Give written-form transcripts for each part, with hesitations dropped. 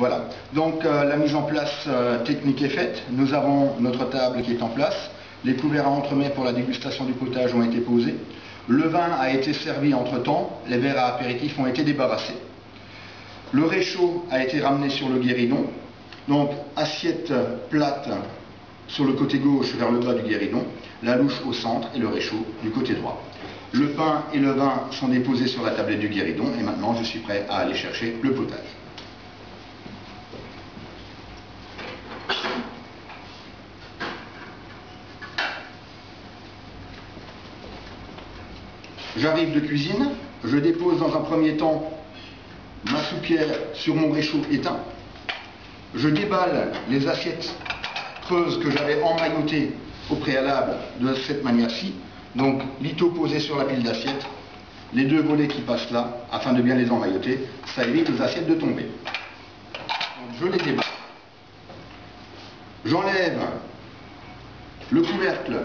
Voilà, donc la mise en place technique est faite. Nous avons notre table qui est en place. Les couverts à entremets pour la dégustation du potage ont été posés. Le vin a été servi entre-temps. Les verres à apéritif ont été débarrassés. Le réchaud a été ramené sur le guéridon. Donc assiette plate sur le côté gauche vers le bas du guéridon, la louche au centre et le réchaud du côté droit. Le pain et le vin sont déposés sur la tablette du guéridon et maintenant je suis prêt à aller chercher le potage. J'arrive de cuisine, je dépose dans un premier temps ma soupière sur mon réchaud éteint. Je déballe les assiettes creuses que j'avais emmaillotées au préalable de cette manière-ci. Donc lito posé sur la pile d'assiettes, les deux volets qui passent là, afin de bien les emmailloter, ça évite aux assiettes de tomber. Donc je les déballe. J'enlève le couvercle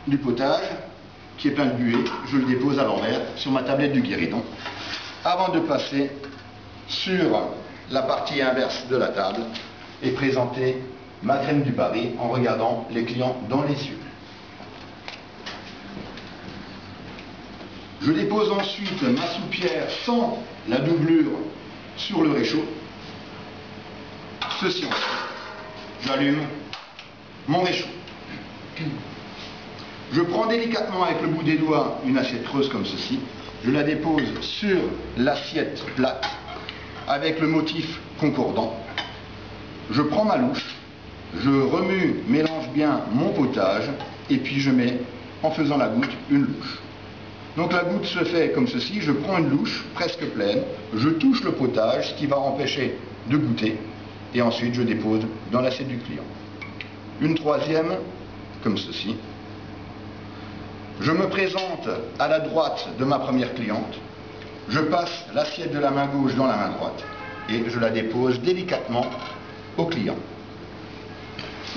du potage, qui est plein de buée, je le dépose à l'envers sur ma tablette du guéridon, avant de passer sur la partie inverse de la table et présenter ma crème du Paris en regardant les clients dans les yeux. Je dépose ensuite ma soupière sans la doublure sur le réchaud. Ceci en fait. J'allume mon réchaud. Je prends délicatement avec le bout des doigts une assiette creuse comme ceci. Je la dépose sur l'assiette plate avec le motif concordant. Je prends ma louche, je remue, mélange bien mon potage et puis je mets, en faisant la goutte, une louche. Donc la goutte se fait comme ceci, je prends une louche presque pleine, je touche le potage, ce qui va empêcher de goûter, et ensuite je dépose dans l'assiette du client. Une troisième, comme ceci. Je me présente à la droite de ma première cliente, je passe l'assiette de la main gauche dans la main droite, et je la dépose délicatement au client.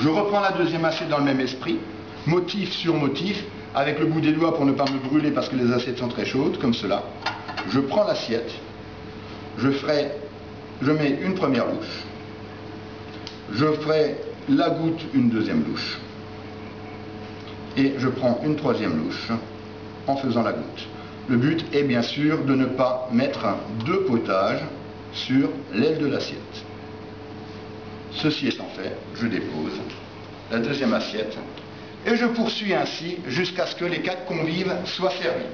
Je reprends la deuxième assiette dans le même esprit, motif sur motif, avec le bout des doigts pour ne pas me brûler parce que les assiettes sont très chaudes, comme cela. Je prends l'assiette, je mets une première louche, je ferai la goutte une deuxième louche, et je prends une troisième louche en faisant la goutte. Le but est bien sûr de ne pas mettre deux potages sur l'aile de l'assiette. Ceci étant fait, je dépose la deuxième assiette et je poursuis ainsi jusqu'à ce que les 4 convives soient servis.